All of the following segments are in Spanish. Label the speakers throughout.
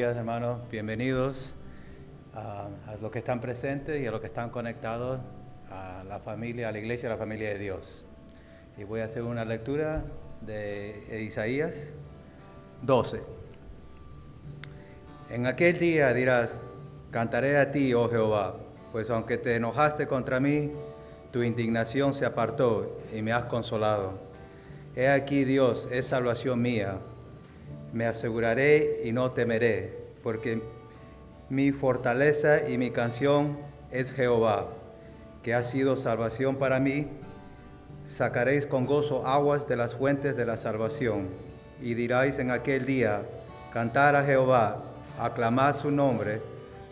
Speaker 1: días, hermanos. Bienvenidos a los que están presentes y a los que están conectados a la familia, a la iglesia, a la familia de Dios. Y voy a hacer una lectura de Isaías 12. En aquel día dirás: cantaré a ti, oh Jehová, pues aunque te enojaste contra mí, tu indignación se apartó y me has consolado. He aquí, Dios es salvación mía. Me aseguraré y no temeré, porque mi fortaleza y mi canción es Jehová, que ha sido salvación para mí. Sacaréis con gozo aguas de las fuentes de la salvación, y diréis en aquel día: cantar a Jehová, aclamad su nombre,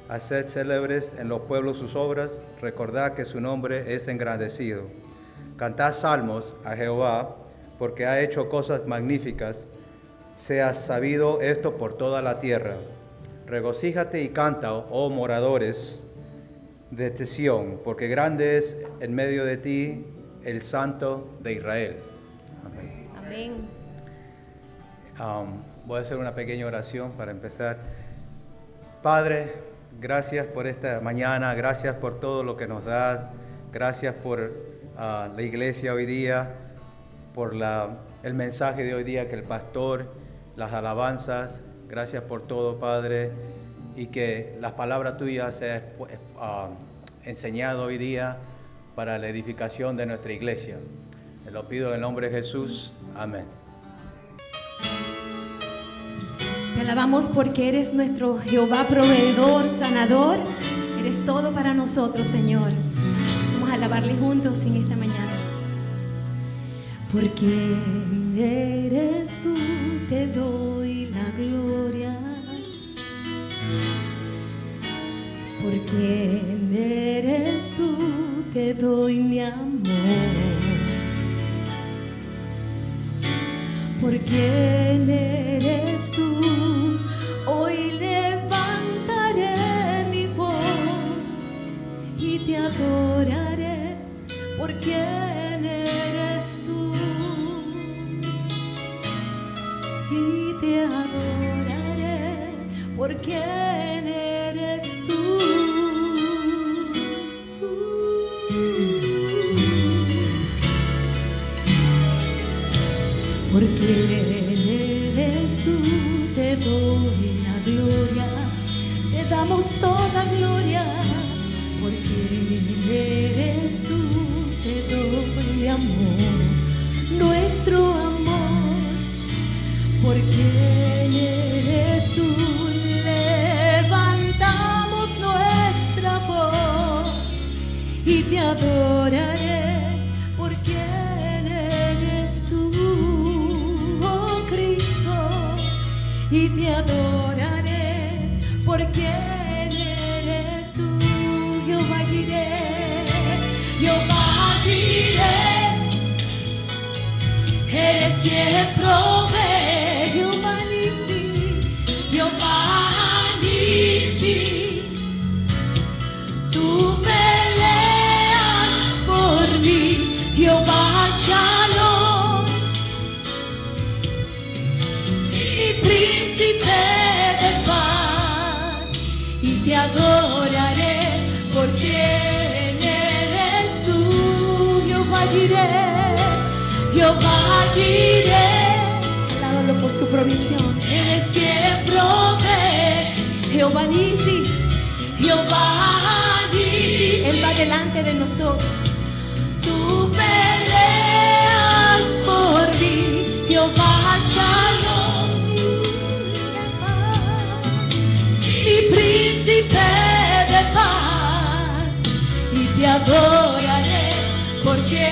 Speaker 1: haced célebres en los pueblos sus obras, recordad que su nombre es engrandecido. Cantad salmos a Jehová, porque ha hecho cosas magníficas. Sea sabido esto por toda la tierra. Regocíjate y canta, oh moradores de Sión, porque grande es en medio de ti el Santo de Israel. Amén.
Speaker 2: Amén.
Speaker 1: Voy a hacer una pequeña oración para empezar. Padre, gracias por esta mañana, gracias por todo lo que nos das, gracias por la iglesia hoy día, por el mensaje de hoy día que el pastor, las alabanzas, gracias por todo, Padre, y que las palabras tuyas sean enseñadas hoy día para la edificación de nuestra iglesia. Te lo pido en el nombre de Jesús. Amén.
Speaker 2: Te alabamos porque eres nuestro Jehová proveedor, sanador. Eres todo para nosotros, Señor. Vamos a alabarle juntos en esta mañana. Porque eres tú, te doy la gloria. Porque eres tú, te doy mi amor. Porque eres tú, hoy levantaré mi voz y te adoraré. Porque eres tú y te adoraré. Porque eres tú. Porque eres tú, te doy la gloria, te damos toda gloria. Porque eres tú, te doy mi amor, nuestro amor. Porque eres tú, levantamos nuestra voz y te adoraré. Porque y te adoraré, porque eres tú. Jehová Jireh, Jehová Jireh, eres quien provee. Jehová Nissi, Jehová Nissi, tú peleas por mí. Jehová Shalom, príncipe de paz, y te adoraré, porque eres tú. Jehová Jireh, Jehová Jireh, alábalo por su provisión. Eres quien provee. Jehová Nissi, Jehová Nissi, Él va delante de nosotros. Tú peleas por mí. Jehová Shalom, y príncipe de paz, y te adoraré, porque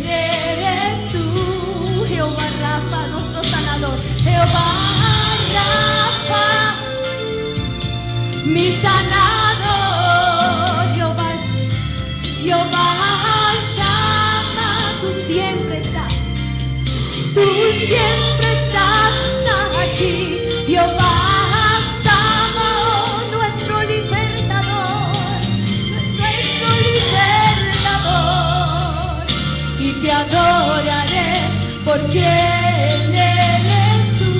Speaker 2: eres tú. Jehová Rafa, nuestro sanador. Jehová Rafa, mi sanador. Jehová Shama, tú siempre estás. Tú siempre estás aquí. Jehová Sabaoth, nuestro libertador, y te adoraré, porque eres tú.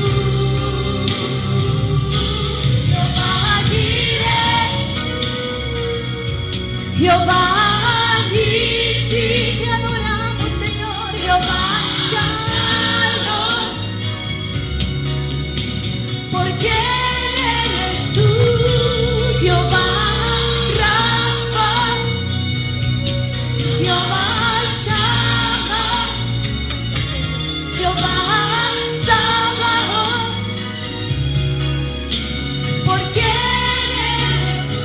Speaker 2: Jehová Nisi, te adoramos, Señor. Jehová Shalom, porque eres tú, Jehová Rafa, Jehová Shammah, Jehová Sabaoth, porque eres tú,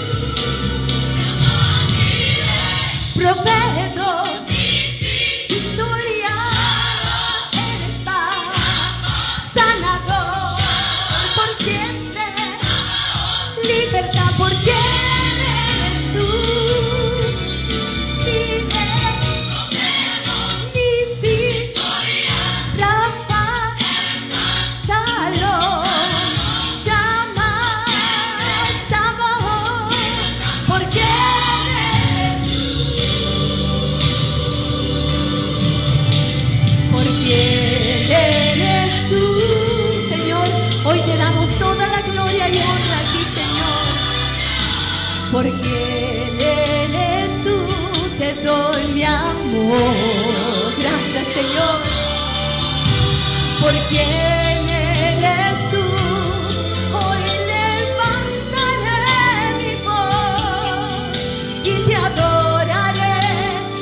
Speaker 2: proveedor, victoria, eres paz, sanador, por siempre, libertad, porque eres tú, líder, Nisi, Rafa, Shalom, Shammah, Sabaoth, porque eres tú, Señor. Hoy te damos toda la gloria y honra a ti, Señor. Porque eres tú, te doy mi amor. Gracias, Señor. Porque eres tú, hoy levantaré mi voz y te adoraré.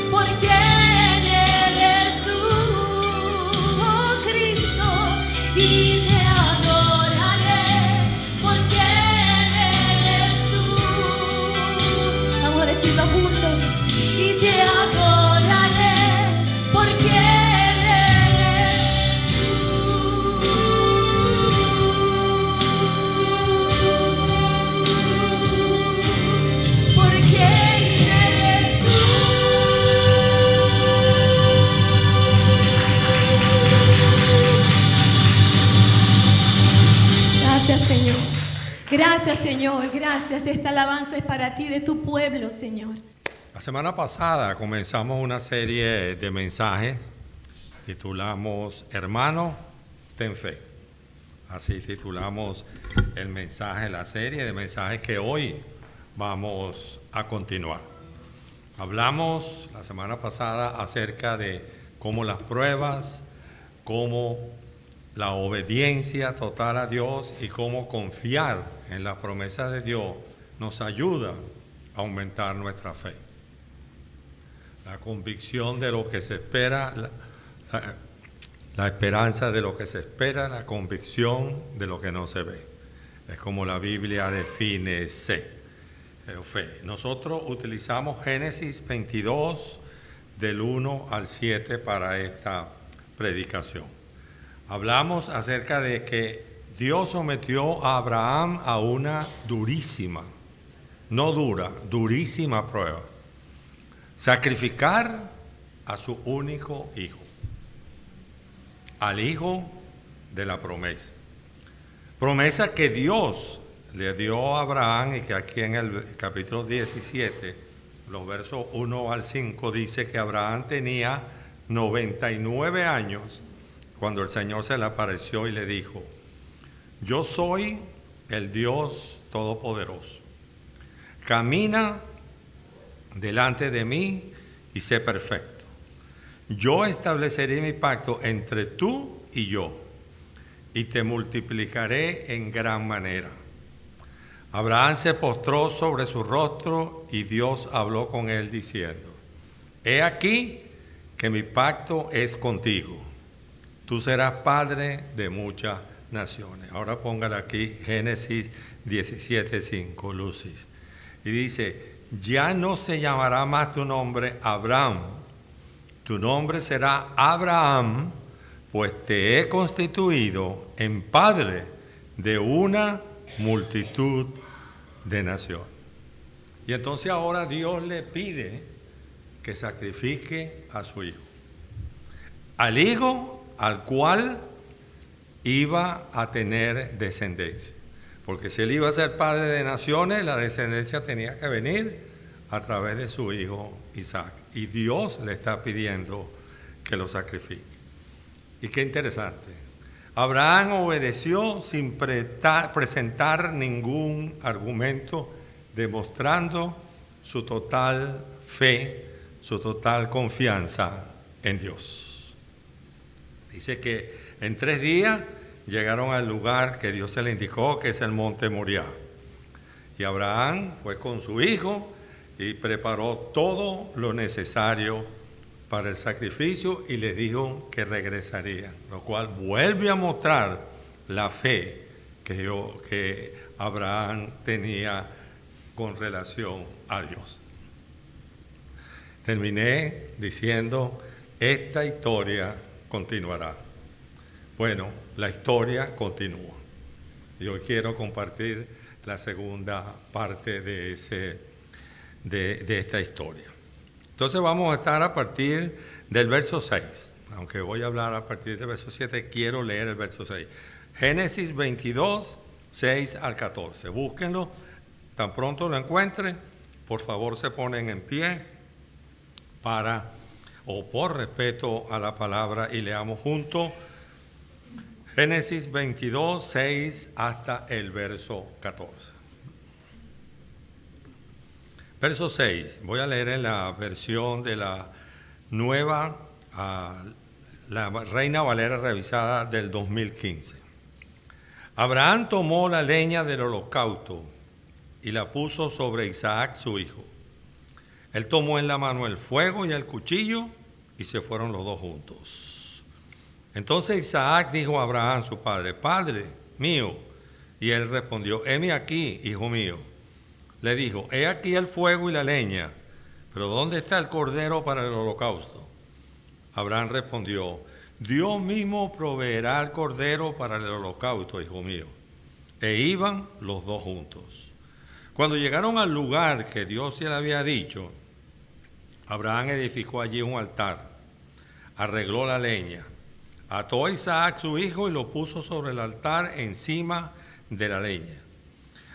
Speaker 2: Porque eres tú, oh Cristo, y te adoraré. Porque eres tú. Vamos a decirlo juntos. Y te adoraré. Porque eres tú. Porque eres tú. Gracias, Señor. Gracias, Señor. Gracias. Esta alabanza es para ti, de tu pueblo, Señor.
Speaker 3: La semana pasada comenzamos una serie de mensajes, titulamos Hermano, ten fe. Así titulamos el mensaje, la serie de mensajes que hoy vamos a continuar. Hablamos la semana pasada acerca de cómo las pruebas, cómo la obediencia total a Dios y cómo confiar en las promesas de Dios nos ayuda a aumentar nuestra fe. La convicción de lo que se espera, la esperanza de lo que se espera, la convicción de lo que no se ve. Es como la Biblia define fe. Nosotros utilizamos Génesis 22 del 1 al 7 para esta predicación. Hablamos acerca de que Dios sometió a Abraham a una durísima, no dura, durísima prueba. Sacrificar a su único hijo, al hijo de la promesa. Promesa que Dios le dio a Abraham y que aquí en el capítulo 17, los versos 1 al 5, dice que Abraham tenía 99 años cuando el Señor se le apareció y le dijo: yo soy el Dios Todopoderoso. Camina delante de mí y sé perfecto. Yo estableceré mi pacto entre tú y yo, y te multiplicaré en gran manera. Abraham se postró sobre su rostro y Dios habló con él diciendo: he aquí que mi pacto es contigo. Tú serás padre de muchas naciones. Ahora póngale aquí Génesis 17:5, Lucis. Y dice: ya no se llamará más tu nombre Abraham, tu nombre será Abraham, pues te he constituido en padre de una multitud de naciones. Y entonces ahora Dios le pide que sacrifique a su hijo, al hijo al cual iba a tener descendencia. Porque si él iba a ser padre de naciones, la descendencia tenía que venir a través de su hijo Isaac. Y Dios le está pidiendo que lo sacrifique. Y qué interesante. Abraham obedeció sin presentar ningún argumento, demostrando su total fe, su total confianza en Dios. Dice que en 3 días llegaron al lugar que Dios se le indicó, que es el monte Moriah. Y Abraham fue con su hijo y preparó todo lo necesario para el sacrificio y le dijo que regresaría, lo cual vuelve a mostrar la fe que Abraham tenía con relación a Dios. Terminé diciendo, esta historia continuará. Bueno, la historia continúa. Yo quiero compartir la segunda parte de esta historia. Entonces vamos a estar a partir del verso 6. Aunque voy a hablar a partir del verso 7, quiero leer el verso 6. Génesis 22, 6 al 14. Búsquenlo, tan pronto lo encuentren, por favor se ponen en pie por respeto a la palabra y leamos juntos Génesis 22, 6 hasta el verso 14. Verso 6, voy a leer en la versión de la nueva, la Reina Valera revisada del 2015. Abraham tomó la leña del holocausto y la puso sobre Isaac su hijo. Él tomó en la mano el fuego y el cuchillo y se fueron los dos juntos. Entonces Isaac dijo a Abraham su padre, Padre mío, y él respondió, heme aquí, hijo mío. Le dijo, he aquí el fuego y la leña, pero ¿dónde está el cordero para el holocausto? Abraham respondió, Dios mismo proveerá el cordero para el holocausto, hijo mío. E iban los dos juntos. Cuando llegaron al lugar que Dios se le había dicho, Abraham edificó allí un altar, arregló la leña, ató a Isaac su hijo y lo puso sobre el altar encima de la leña.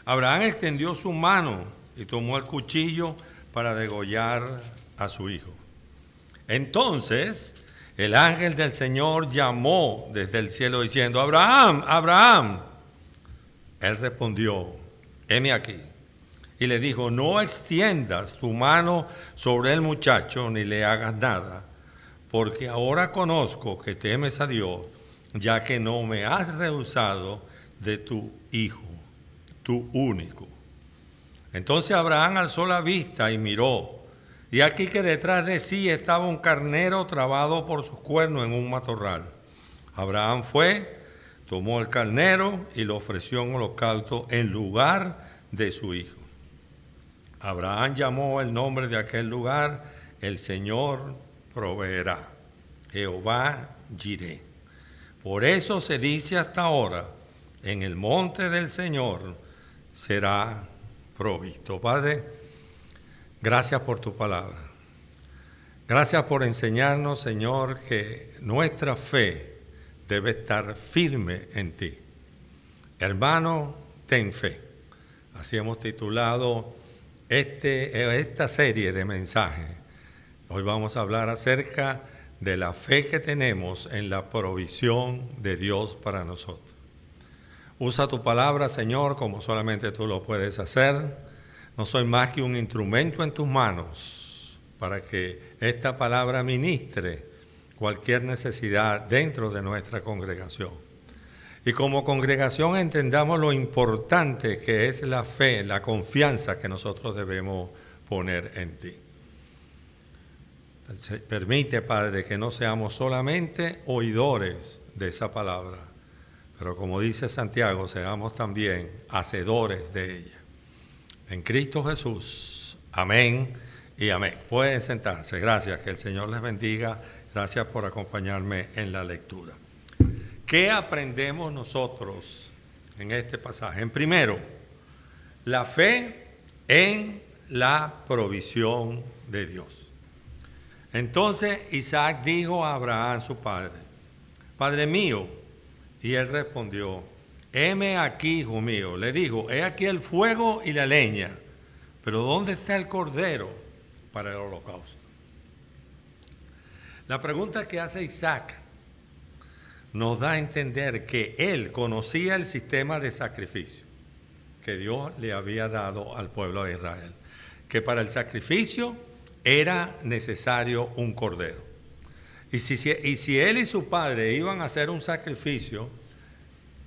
Speaker 3: Abraham extendió su mano y tomó el cuchillo para degollar a su hijo. Entonces el ángel del Señor llamó desde el cielo diciendo, Abraham, Abraham. Él respondió, heme aquí. Y le dijo, no extiendas tu mano sobre el muchacho ni le hagas nada, porque ahora conozco que temes a Dios, ya que no me has rehusado de tu hijo, tu único. Entonces Abraham alzó la vista y miró, y aquí que detrás de sí estaba un carnero trabado por sus cuernos en un matorral. Abraham fue, tomó el carnero y lo ofreció en holocausto en lugar de su hijo. Abraham llamó el nombre de aquel lugar, el Señor proveerá, Jehová Jireh. Por eso se dice hasta ahora, en el monte del Señor será provisto. Padre, gracias por tu palabra. Gracias por enseñarnos, Señor, que nuestra fe debe estar firme en ti. Hermano, ten fe. Así hemos titulado esta serie de mensajes. Hoy vamos a hablar acerca de la fe que tenemos en la provisión de Dios para nosotros. Usa tu palabra, Señor, como solamente tú lo puedes hacer. No soy más que un instrumento en tus manos para que esta palabra ministre cualquier necesidad dentro de nuestra congregación. Y como congregación entendamos lo importante que es la fe, la confianza que nosotros debemos poner en ti. Permite, Padre, que no seamos solamente oidores de esa palabra, pero como dice Santiago, seamos también hacedores de ella. En Cristo Jesús. Amén y amén. Pueden sentarse. Gracias. Que el Señor les bendiga. Gracias por acompañarme en la lectura. ¿Qué aprendemos nosotros en este pasaje? En primero, la fe en la provisión de Dios. Entonces Isaac dijo a Abraham, su padre, Padre mío, y él respondió, heme aquí, hijo mío. Le dijo, he aquí el fuego y la leña, pero ¿dónde está el cordero para el holocausto? La pregunta que hace Isaac nos da a entender que él conocía el sistema de sacrificio que Dios le había dado al pueblo de Israel. que para el sacrificio era necesario un cordero. Y si él y su padre iban a hacer un sacrificio,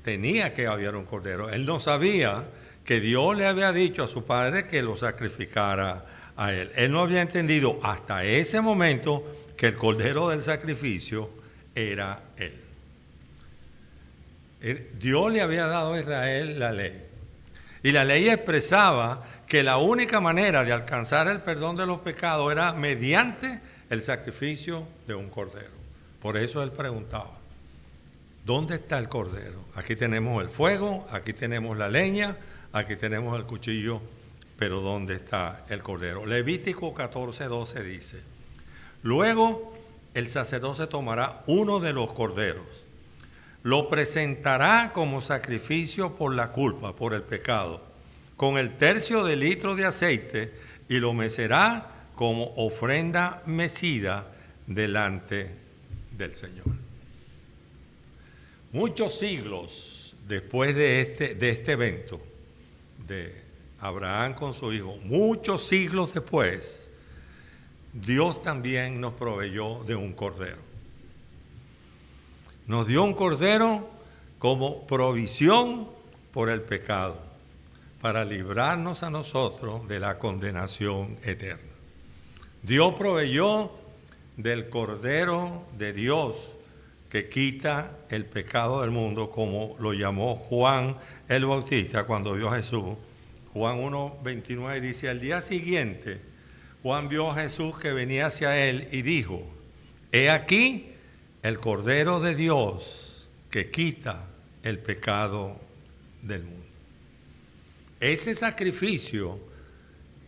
Speaker 3: tenía que haber un cordero. Él no sabía que Dios le había dicho a su padre que lo sacrificara a él. Él no había entendido hasta ese momento que el cordero del sacrificio era él. Dios le había dado a Israel la ley. Y la ley expresaba que la única manera de alcanzar el perdón de los pecados era mediante el sacrificio de un cordero. Por eso él preguntaba, ¿dónde está el cordero? Aquí tenemos el fuego, aquí tenemos la leña, aquí tenemos el cuchillo, pero ¿dónde está el cordero? Levítico 14:12 dice, luego el sacerdote tomará uno de los corderos, lo presentará como sacrificio por la culpa, por el pecado, con el tercio de litro de aceite y lo mecerá como ofrenda mecida delante del Señor. Muchos siglos después de este evento de Abraham con su hijo, muchos siglos después, Dios también nos proveyó de un cordero. Nos dio un cordero como provisión por el pecado, para librarnos a nosotros de la condenación eterna. Dios proveyó del cordero de Dios que quita el pecado del mundo, como lo llamó Juan el Bautista cuando vio a Jesús. Juan 1:29 dice, al día siguiente Juan vio a Jesús que venía hacia él y dijo, he aquí el Cordero de Dios que quita el pecado del mundo. Ese sacrificio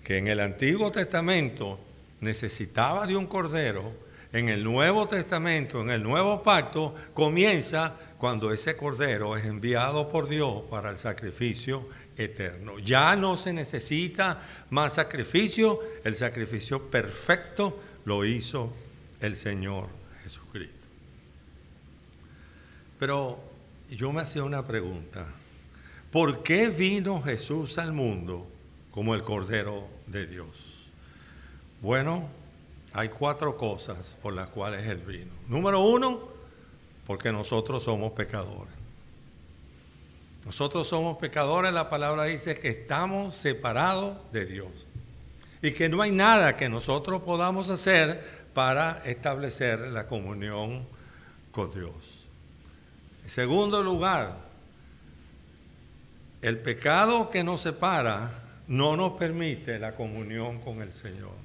Speaker 3: que en el Antiguo Testamento necesitaba de un cordero, en el Nuevo Testamento, en el Nuevo Pacto, comienza cuando ese cordero es enviado por Dios para el sacrificio eterno. Ya no se necesita más sacrificio, el sacrificio perfecto lo hizo el Señor Jesucristo. Pero yo me hacía una pregunta, ¿por qué vino Jesús al mundo como el Cordero de Dios? Bueno, hay 4 cosas por las cuales Él vino. Número 1, porque nosotros somos pecadores. Nosotros somos pecadores, la palabra dice que estamos separados de Dios y que no hay nada que nosotros podamos hacer para establecer la comunión con Dios. En segundo lugar, el pecado que nos separa no nos permite la comunión con el Señor.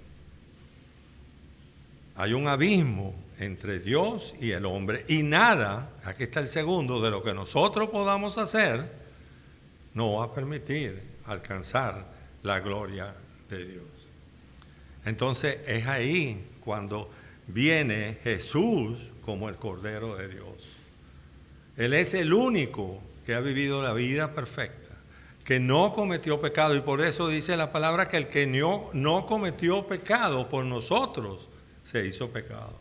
Speaker 3: Hay un abismo entre Dios y el hombre y nada, aquí está el segundo, de lo que nosotros podamos hacer, nos va a permitir alcanzar la gloria de Dios. Entonces es ahí cuando viene Jesús como el Cordero de Dios. Él es el único que ha vivido la vida perfecta, que no cometió pecado, y por eso dice la palabra que el que no cometió pecado por nosotros se hizo pecado,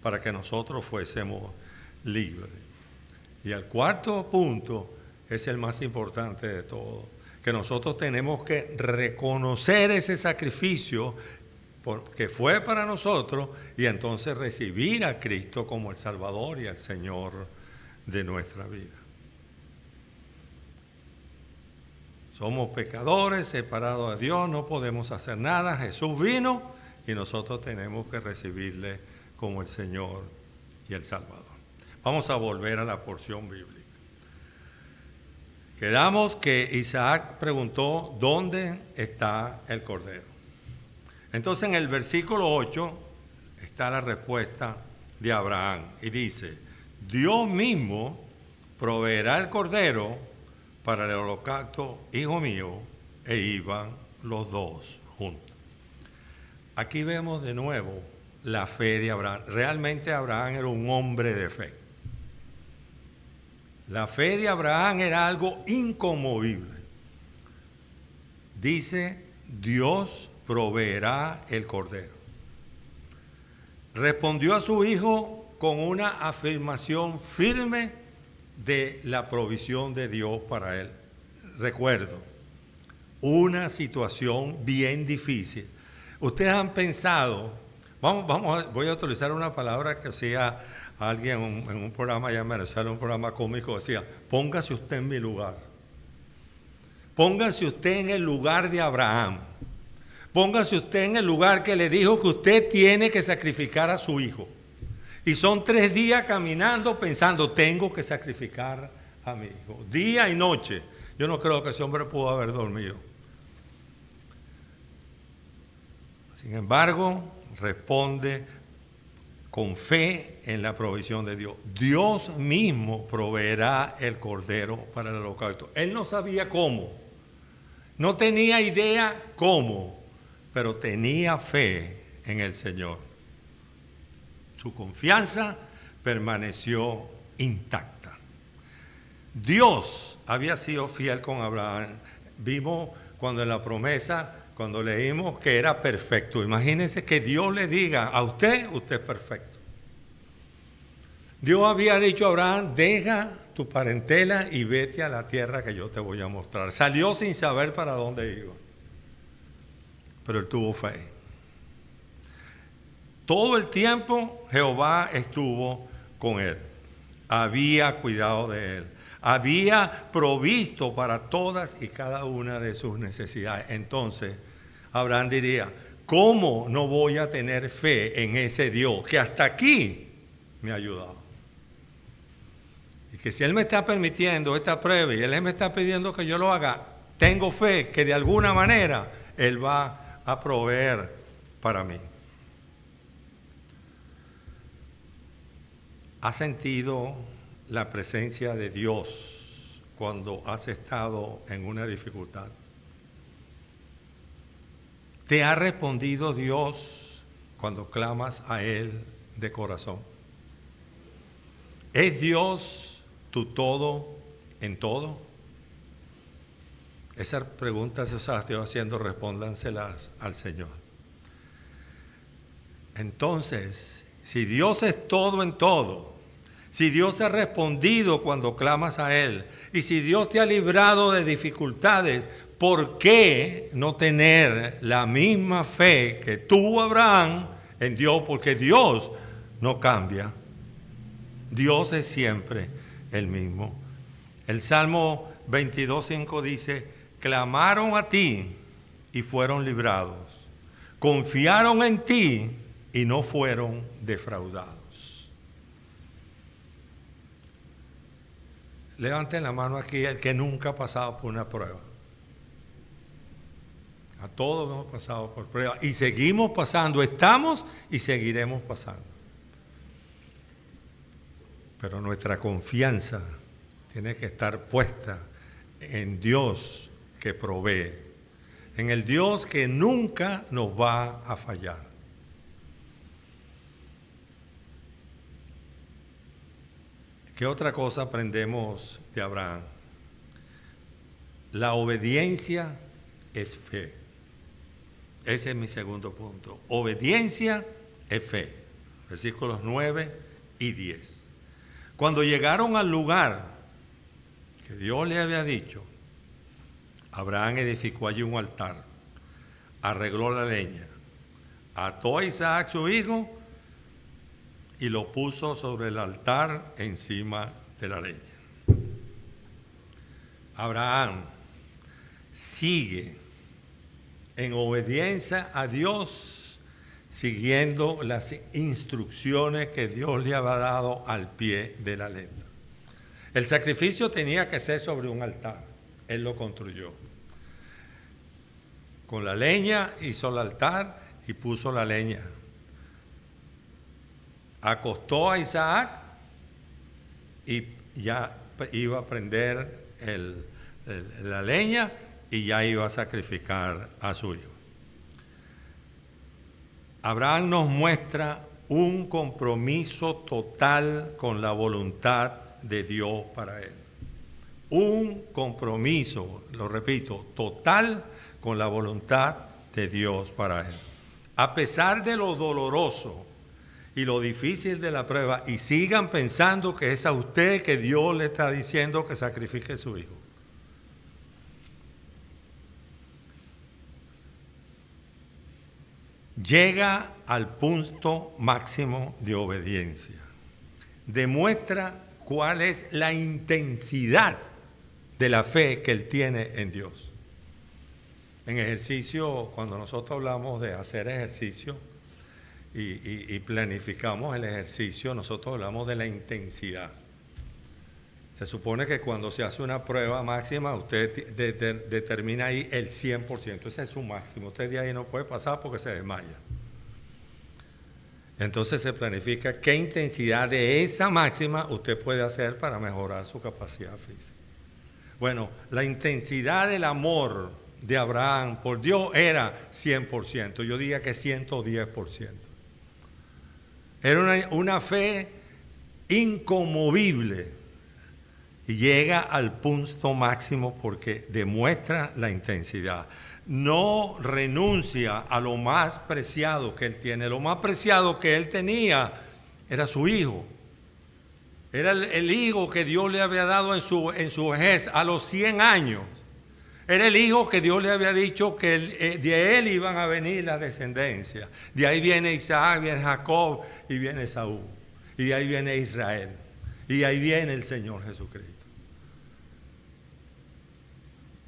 Speaker 3: para que nosotros fuésemos libres. Y el cuarto punto es el más importante de todo, que nosotros tenemos que reconocer ese sacrificio que fue para nosotros y entonces recibir a Cristo como el Salvador y el Señor de nuestra vida. Somos pecadores, separados de Dios, no podemos hacer nada. Jesús vino y nosotros tenemos que recibirle como el Señor y el Salvador. Vamos a volver a la porción bíblica. Quedamos que Isaac preguntó, ¿dónde está el cordero? Entonces en el versículo 8 está la respuesta de Abraham y dice, Dios mismo proveerá el cordero para el holocausto, hijo mío, e iban los dos juntos. Aquí vemos de nuevo la fe de Abraham. Realmente Abraham era un hombre de fe. La fe de Abraham era algo inconmovible. Dice, Dios proveerá el cordero. Respondió a su hijo con una afirmación firme de la provisión de Dios para él. Recuerdo, una situación bien difícil. Ustedes han pensado, voy a utilizar una palabra que hacía alguien en un programa allá en Venezuela, un programa cómico, decía, póngase usted en mi lugar. Póngase usted en el lugar de Abraham. Póngase usted en el lugar que le dijo que usted tiene que sacrificar a su hijo. Y son 3 días caminando pensando, tengo que sacrificar a mi hijo. Día y noche. Yo no creo que ese hombre pudo haber dormido. Sin embargo, responde con fe en la provisión de Dios. Dios mismo proveerá el cordero para el holocausto. Él no sabía cómo, no tenía idea cómo, pero tenía fe en el Señor. Su confianza permaneció intacta. Dios había sido fiel con Abraham. Vimos cuando en la promesa, cuando leímos que era perfecto. Imagínense que Dios le diga a usted, usted es perfecto. Dios había dicho a Abraham, deja tu parentela y vete a la tierra que yo te voy a mostrar. Salió sin saber para dónde iba, pero él tuvo fe. Todo el tiempo Jehová estuvo con él, había cuidado de él, había provisto para todas y cada una de sus necesidades. Entonces Abraham diría, ¿cómo no voy a tener fe en ese Dios que hasta aquí me ha ayudado? Y que si Él me está permitiendo esta prueba y Él me está pidiendo que yo lo haga, tengo fe que de alguna manera Él va a proveer para mí. ¿Has sentido la presencia de Dios cuando has estado en una dificultad? ¿Te ha respondido Dios cuando clamas a Él de corazón? ¿Es Dios tu todo en todo? Esas preguntas yo se las estoy haciendo, respóndanselas al Señor. Entonces, si Dios es todo en todo, si Dios ha respondido cuando clamas a Él, y si Dios te ha librado de dificultades, ¿por qué no tener la misma fe que tuvo Abraham en Dios? Porque Dios no cambia. Dios es siempre el mismo. El Salmo 22:5 dice, clamaron a ti y fueron librados. Confiaron en ti y no fueron defraudados. Levanten la mano aquí el que nunca ha pasado por una prueba. A todos hemos pasado por pruebas y seguimos pasando, estamos y seguiremos pasando. Pero nuestra confianza tiene que estar puesta en Dios que provee, en el Dios que nunca nos va a fallar. ¿Qué otra cosa aprendemos de Abraham? La obediencia es fe. Ese es mi segundo punto. Obediencia es fe. Versículos 9 y 10. Cuando llegaron al lugar que Dios le había dicho, Abraham edificó allí un altar, arregló la leña, ató a Isaac su hijo y lo puso sobre el altar encima de la leña. Abraham sigue en obediencia a Dios, siguiendo las instrucciones que Dios le había dado al pie de la letra. El sacrificio tenía que ser sobre un altar. Él lo construyó. Con la leña hizo el altar y puso la leña. Acostó a Isaac y ya iba a prender la leña y ya iba a sacrificar a su hijo. Abraham nos muestra un compromiso total con la voluntad de Dios para él. Un compromiso, lo repito, total con la voluntad de Dios para él. A pesar de lo doloroso y lo difícil de la prueba, y sigan pensando que es a usted que Dios le está diciendo que sacrifique a su hijo. llega al punto máximo de obediencia. Demuestra cuál es la intensidad de la fe que él tiene en Dios. En ejercicio, cuando nosotros hablamos de hacer ejercicio y planificamos el ejercicio, nosotros hablamos de la intensidad. Se supone que cuando se hace una prueba máxima, usted determina ahí el 100%. Ese es su máximo. Usted de ahí no puede pasar porque se desmaya. Entonces se planifica qué intensidad de esa máxima usted puede hacer para mejorar su capacidad física. Bueno, la intensidad del amor de Abraham por Dios era 100%. Yo diría que 110%. Era una fe inconmovible. Y llega al punto máximo porque demuestra la intensidad. No renuncia a lo más preciado que él tiene. Lo más preciado que él tenía era su hijo. Era el hijo que Dios le había dado en su vejez a los 100 años. Era el hijo que Dios le había dicho que de él iban a venir la descendencia. De ahí viene Isaac, viene Jacob y viene Esaú. Y de ahí viene Israel. Y de ahí viene el Señor Jesucristo.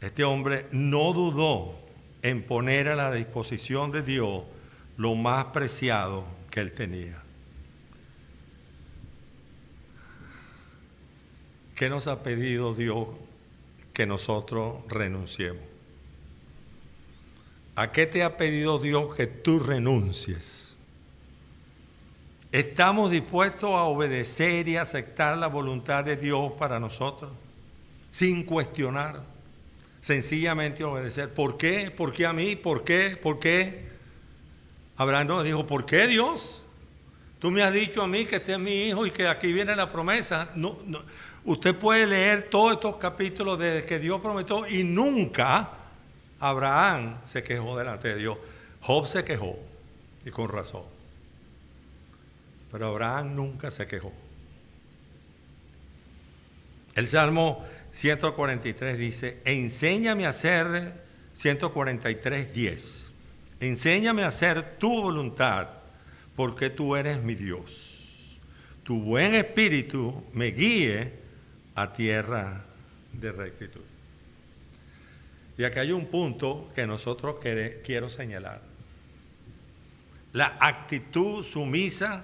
Speaker 3: Este hombre no dudó en poner a la disposición de Dios lo más preciado que él tenía. ¿Qué nos ha pedido Dios que nosotros renunciemos? ¿A qué te ha pedido Dios que tú renuncies? ¿Estamos dispuestos a obedecer y aceptar la voluntad de Dios para nosotros? Sin cuestionar. Sencillamente obedecer. ¿Por qué? ¿Por qué a mí? ¿Por qué? ¿Por qué? Abraham nos dijo, ¿por qué Dios? Tú me has dicho a mí que este es mi hijo y que aquí viene la promesa. No. Usted puede leer todos estos capítulos desde que Dios prometió y nunca Abraham se quejó delante de Dios. Job se quejó y con razón. Pero Abraham nunca se quejó. El Salmo 143 dice, enséñame a hacer, 143:10, enséñame a hacer tu voluntad, porque tú eres mi Dios. Tu buen espíritu me guíe a tierra de rectitud. Y acá hay un punto que nosotros quiero señalar. La actitud sumisa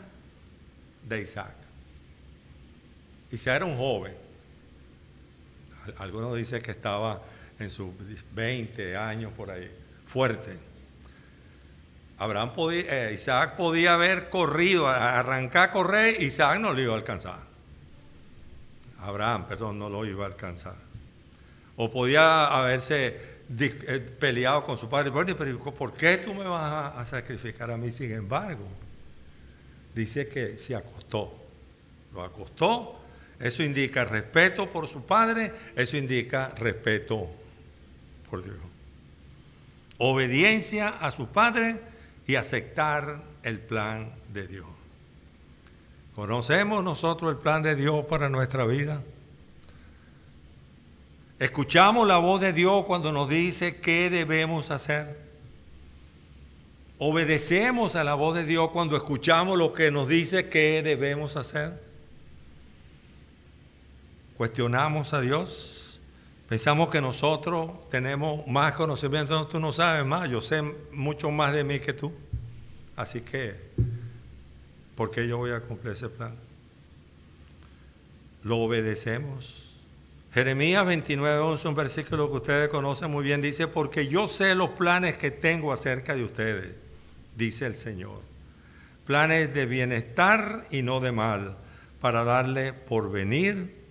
Speaker 3: de Isaac. Isaac era un joven. Algunos dicen que estaba en sus 20 años por ahí, fuerte. Isaac podía haber corrido, arrancar a correr, Isaac no lo iba a alcanzar. Abraham, no lo iba a alcanzar. O podía haberse peleado con su padre. Pero ¿por qué tú me vas a sacrificar a mí? Sin embargo, dice que se acostó. Lo acostó. Eso indica respeto por su padre, eso indica respeto por Dios. Obediencia a su padre y aceptar el plan de Dios. ¿Conocemos nosotros el plan de Dios para nuestra vida? ¿Escuchamos la voz de Dios cuando nos dice qué debemos hacer? ¿Obedecemos a la voz de Dios cuando escuchamos lo que nos dice qué debemos hacer? ¿Cuestionamos a Dios? ¿Pensamos que nosotros tenemos más conocimiento? No, tú no sabes más, yo sé mucho más de mí que tú. Así que, ¿por qué yo voy a cumplir ese plan? ¿Lo obedecemos? Jeremías 29:11, un versículo que ustedes conocen muy bien, dice, porque yo sé los planes que tengo acerca de ustedes, dice el Señor. Planes de bienestar y no de mal, para darle porvenir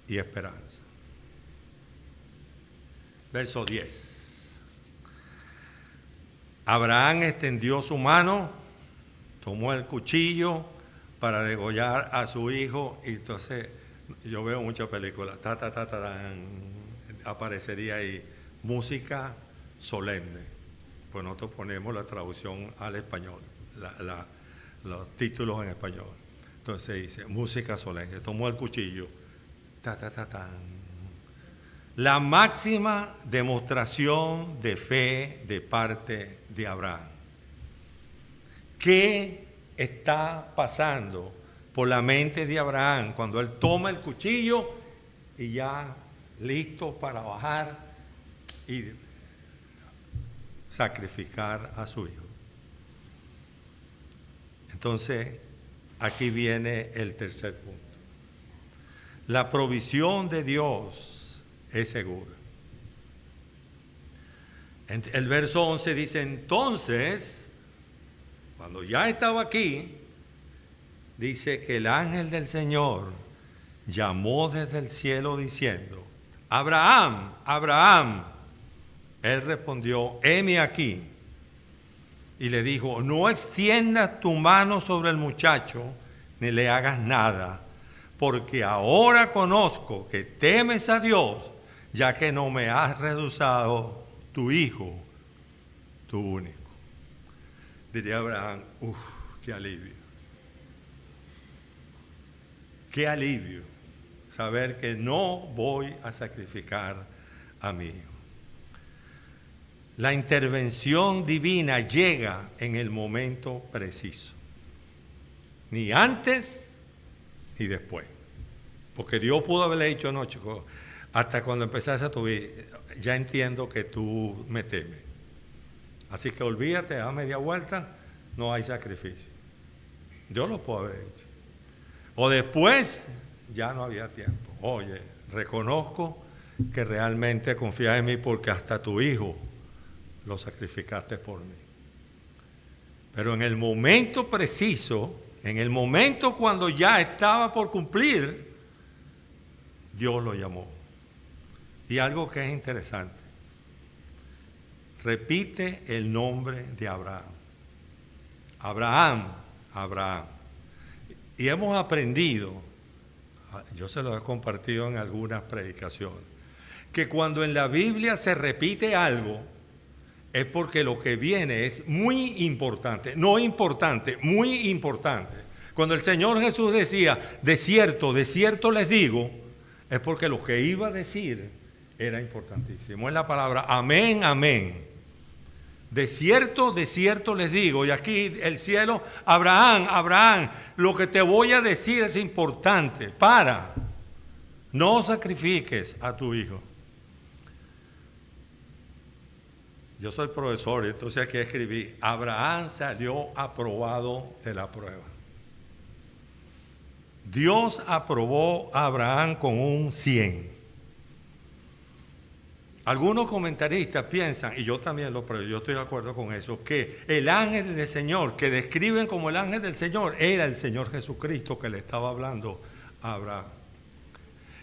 Speaker 3: y esperanza. Verso 10. Abraham extendió su mano, tomó el cuchillo para degollar a su hijo, y entonces yo veo muchas películas, aparecería ahí música solemne. Pues nosotros ponemos la traducción al español, los títulos en español. Entonces dice música solemne, tomó el cuchillo. La máxima demostración de fe de parte de Abraham. ¿Qué está pasando por la mente de Abraham cuando él toma el cuchillo y ya listo para bajar y sacrificar a su hijo? Entonces, aquí viene el tercer punto. La provisión de Dios es segura. El verso 11 dice, entonces, cuando ya estaba aquí, dice que el ángel del Señor llamó desde el cielo diciendo, Abraham, Abraham. Él respondió, heme aquí. Y le dijo, no extiendas tu mano sobre el muchacho, ni le hagas nada, porque ahora conozco que temes a Dios, ya que no me has reducido tu hijo, tu único. Diría Abraham, qué alivio. Qué alivio saber que no voy a sacrificar a mi hijo. La intervención divina llega en el momento preciso. Ni antes ni después. Porque Dios pudo haberle dicho, no, chico, hasta cuando empezaste a tu vida, ya entiendo que tú me temes. Así que olvídate, da media vuelta, no hay sacrificio. Dios lo puede haber hecho. O después, ya no había tiempo. Oye, reconozco que realmente confías en mí porque hasta tu hijo lo sacrificaste por mí. Pero en el momento preciso, en el momento cuando ya estaba por cumplir, Dios lo llamó. Y algo que es interesante, repite el nombre de Abraham. Abraham, Abraham. Y hemos aprendido, yo se lo he compartido en algunas predicaciones, que cuando en la Biblia se repite algo, es porque lo que viene es muy importante, no importante, muy importante. Cuando el Señor Jesús decía, de cierto les digo, es porque lo que iba a decir era importantísimo. Es la palabra amén, amén. De cierto les digo, y aquí el cielo, Abraham, Abraham, lo que te voy a decir es importante. No sacrifiques a tu hijo. Yo soy profesor, entonces aquí escribí, Abraham salió aprobado de la prueba. Dios aprobó a Abraham con un 100. Algunos comentaristas piensan, y yo también lo pruebo, yo estoy de acuerdo con eso, que el ángel del Señor, que describen como el ángel del Señor, era el Señor Jesucristo que le estaba hablando a Abraham.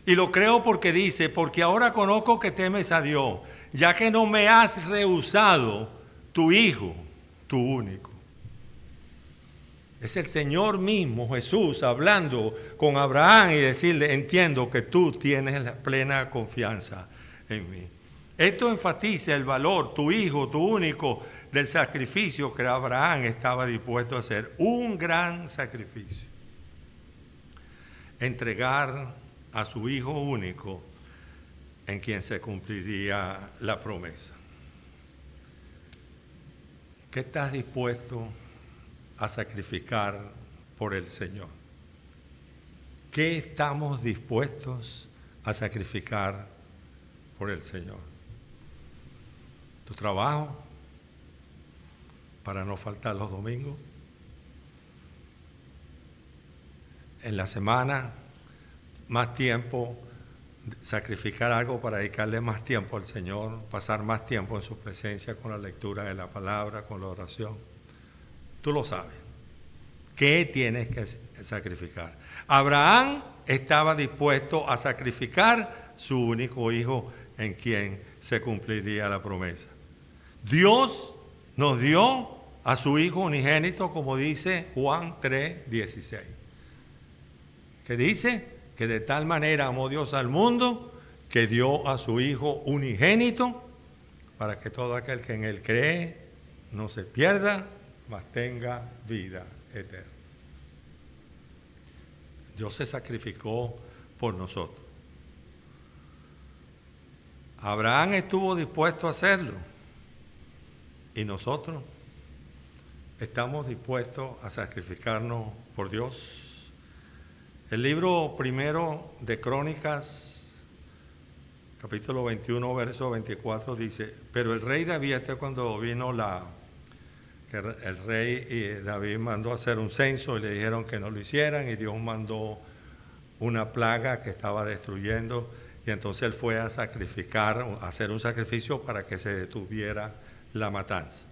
Speaker 3: Y lo creo porque dice, porque ahora conozco que temes a Dios, ya que no me has rehusado tu hijo, tu único. Es el Señor mismo, Jesús, hablando con Abraham y decirle, entiendo que tú tienes la plena confianza en mí. Esto enfatiza el valor, tu hijo, tu único, del sacrificio que Abraham estaba dispuesto a hacer. Un gran sacrificio. Entregar a su hijo único en quien se cumpliría la promesa. ¿Qué estás dispuesto a sacrificar por el Señor? ¿Qué estamos dispuestos a sacrificar por el Señor? ¿Tu trabajo para no faltar los domingos? En la semana, más tiempo, sacrificar algo para dedicarle más tiempo al Señor, pasar más tiempo en su presencia con la lectura de la palabra, con la oración. Tú lo sabes. ¿Qué tienes que sacrificar? Abraham estaba dispuesto a sacrificar su único hijo en quien se cumpliría la promesa. Dios nos dio a su hijo unigénito, como dice Juan 3:16. ¿Qué dice? Que de tal manera amó Dios al mundo que dio a su hijo unigénito para que todo aquel que en él cree no se pierda, mas tenga vida eterna. Dios se sacrificó por nosotros. Abraham estuvo dispuesto a hacerlo. ¿Y nosotros? ¿Estamos dispuestos a sacrificarnos por Dios? El libro primero de Crónicas, capítulo 21, verso 24, dice: pero el rey David, cuando vino que el rey David mandó a hacer un censo y le dijeron que no lo hicieran, y Dios mandó una plaga que estaba destruyendo, y entonces él fue a sacrificar, a hacer un sacrificio para que se detuviera la matanza.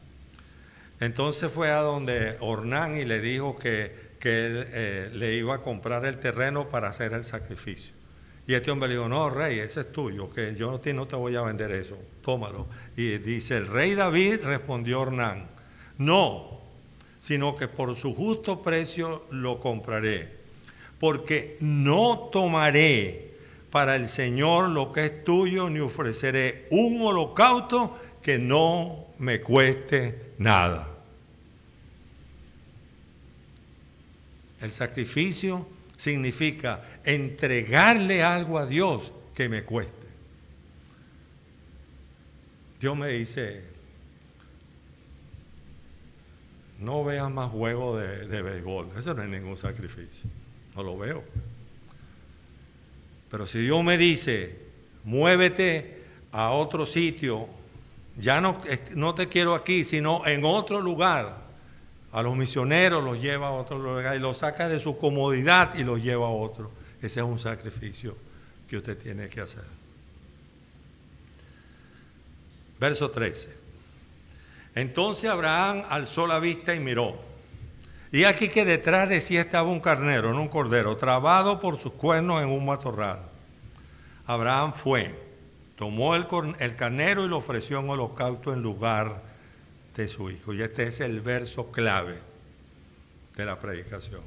Speaker 3: Entonces fue a donde Ornán y le dijo que él le iba a comprar el terreno para hacer el sacrificio. Y este hombre le dijo: no, rey, ese es tuyo, que yo no te voy a vender eso, tómalo. Y dice: el rey David respondió a Ornán: no, sino que por su justo precio lo compraré, porque no tomaré para el Señor lo que es tuyo, ni ofreceré un holocausto que no me cueste nada. El sacrificio significa entregarle algo a Dios que me cueste. Dios me dice: no veas más juegos de béisbol. Eso no es ningún sacrificio, no lo veo. Pero si Dios me dice: muévete a otro sitio, ya no te quiero aquí, sino en otro lugar. A los misioneros los lleva a otro lugar y los saca de su comodidad y los lleva a otro. Ese es un sacrificio que usted tiene que hacer. Verso 13. Entonces Abraham alzó la vista y miró. Y aquí que detrás de sí estaba un carnero, no un cordero, trabado por sus cuernos en un matorral. Abraham fue, tomó el carnero y lo ofreció en holocausto en lugar de su hijo. Y este es el verso clave de la predicación.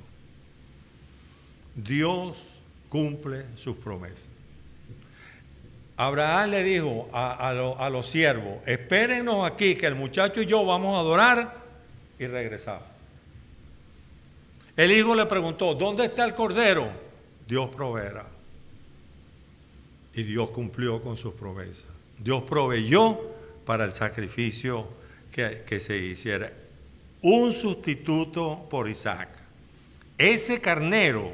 Speaker 3: Dios cumple sus promesas. Abraham le dijo a los siervos: espérenos aquí, que el muchacho y yo vamos a adorar y regresamos. El hijo le preguntó: ¿dónde está el cordero? Dios proveerá. Y Dios cumplió con sus promesas. Dios proveyó para el sacrificio que se hiciera. Un sustituto por Isaac. Ese carnero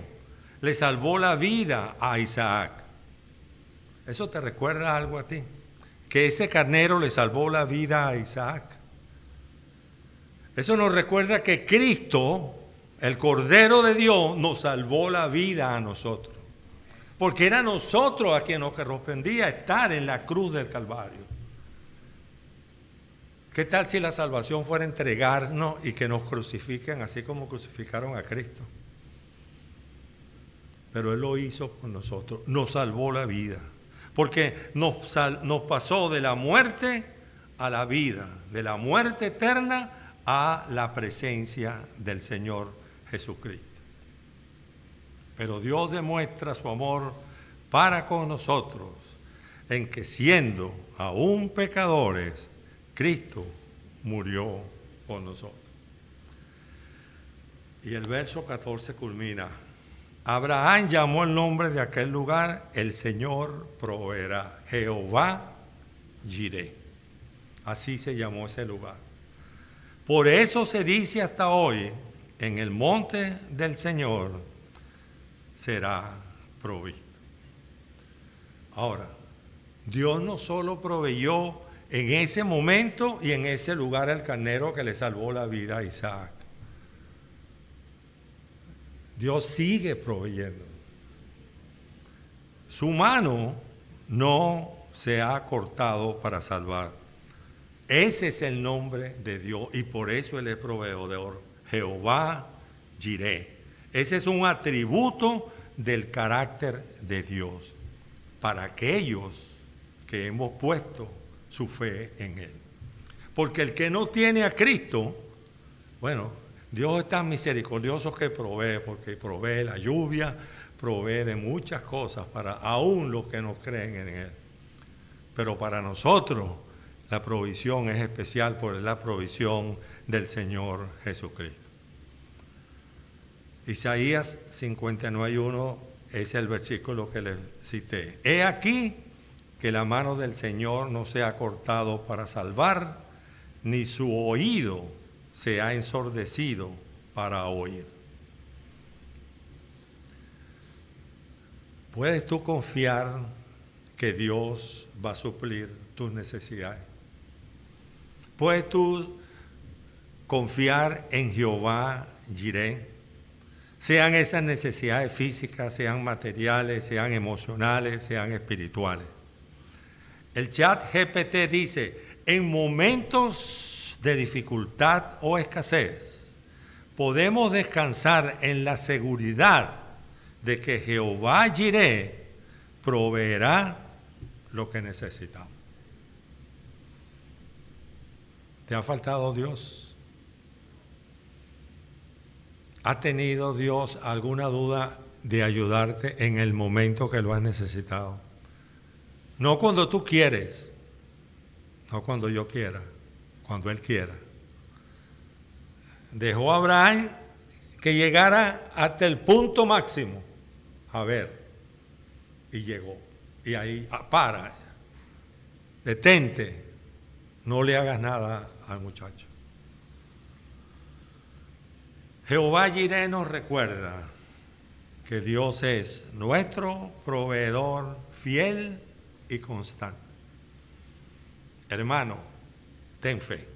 Speaker 3: le salvó la vida a Isaac. ¿Eso te recuerda algo a ti? Que ese carnero le salvó la vida a Isaac. Eso nos recuerda que Cristo, el Cordero de Dios, nos salvó la vida a nosotros. Porque era nosotros a quien nos correspondía estar en la cruz del Calvario. ¿Qué tal si la salvación fuera entregarnos y que nos crucifiquen así como crucificaron a Cristo? Pero Él lo hizo con nosotros, nos salvó la vida. Porque nos pasó de la muerte a la vida, de la muerte eterna a la presencia del Señor Jesucristo. Pero Dios demuestra su amor para con nosotros en que, siendo aún pecadores, Cristo murió por nosotros. Y el verso 14 culmina: Abraham llamó el nombre de aquel lugar: el Señor proveerá, Jehová Jireh. Así se llamó ese lugar. Por eso se dice hasta hoy: en el monte del Señor será provisto. Ahora, Dios no solo proveyó en ese momento y en ese lugar el carnero que le salvó la vida a Isaac. Dios sigue proveyendo. Su mano no se ha cortado para salvar. Ese es el nombre de Dios y por eso Él es proveedor. Jehová Jireh. Ese es un atributo del carácter de Dios para aquellos que hemos puesto su fe en Él. Porque el que no tiene a Cristo, bueno, Dios es tan misericordioso que provee, porque provee la lluvia, provee de muchas cosas para aún los que no creen en Él. Pero para nosotros la provisión es especial por la provisión del Señor Jesucristo. Isaías 59:1 es el versículo que les cité. He aquí que la mano del Señor no se ha cortado para salvar, ni su oído se ha ensordecido para oír. ¿Puedes tú confiar que Dios va a suplir tus necesidades? ¿Puedes tú confiar en Jehová Jireh? Sean esas necesidades físicas, sean materiales, sean emocionales, sean espirituales. El chat GPT dice, en momentos de dificultad o escasez, podemos descansar en la seguridad de que Jehová Jireh proveerá lo que necesitamos. ¿Te ha faltado Dios? ¿Ha tenido Dios alguna duda de ayudarte en el momento que lo has necesitado? No cuando tú quieres, no cuando yo quiera, cuando Él quiera. Dejó a Abraham que llegara hasta el punto máximo. A ver, y llegó. Y ahí, para, detente, no le hagas nada al muchacho. Jehová Jireh nos recuerda que Dios es nuestro proveedor fiel y constante. Hermano, ten fe.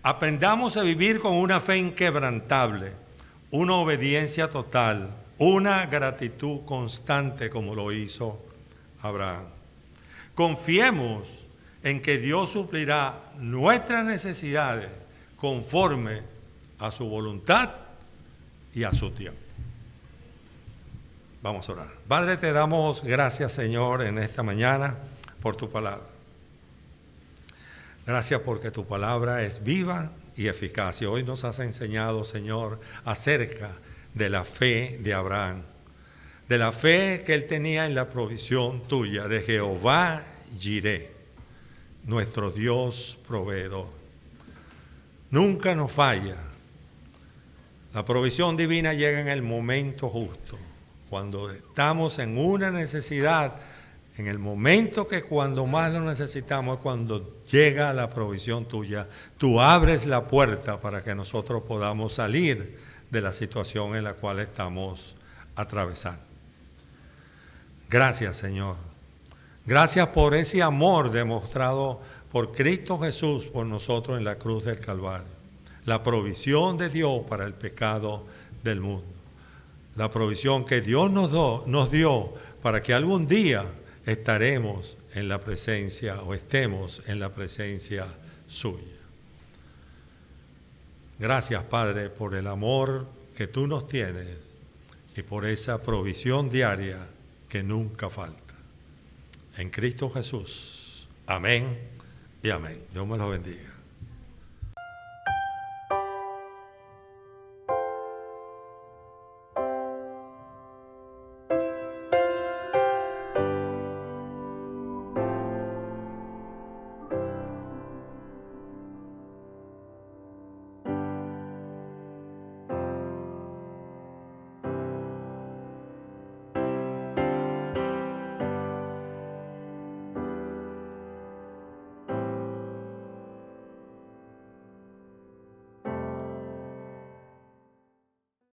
Speaker 3: Aprendamos a vivir con una fe inquebrantable, una obediencia total, una gratitud constante como lo hizo Abraham. Confiemos en que Dios suplirá nuestras necesidades conforme a su voluntad y a su tiempo. Vamos a orar. Padre, te damos gracias, Señor, en esta mañana por tu palabra. Gracias porque tu palabra es viva y eficaz. Y hoy nos has enseñado, Señor, acerca de la fe de Abraham, de la fe que él tenía en la provisión tuya, de Jehová Jireh, nuestro Dios proveedor. Nunca nos falla. La provisión divina llega en el momento justo, cuando estamos en una necesidad, en el momento que cuando más lo necesitamos es cuando llega la provisión tuya. Tú abres la puerta para que nosotros podamos salir de la situación en la cual estamos atravesando. Gracias, Señor. Gracias por ese amor demostrado por Cristo Jesús por nosotros en la cruz del Calvario. La provisión de Dios para el pecado del mundo. La provisión que Dios nos dio para que algún día estaremos en la presencia o estemos en la presencia suya. Gracias, Padre, por el amor que tú nos tienes y por esa provisión diaria que nunca falta. En Cristo Jesús. Amén y amén. Dios me lo bendiga.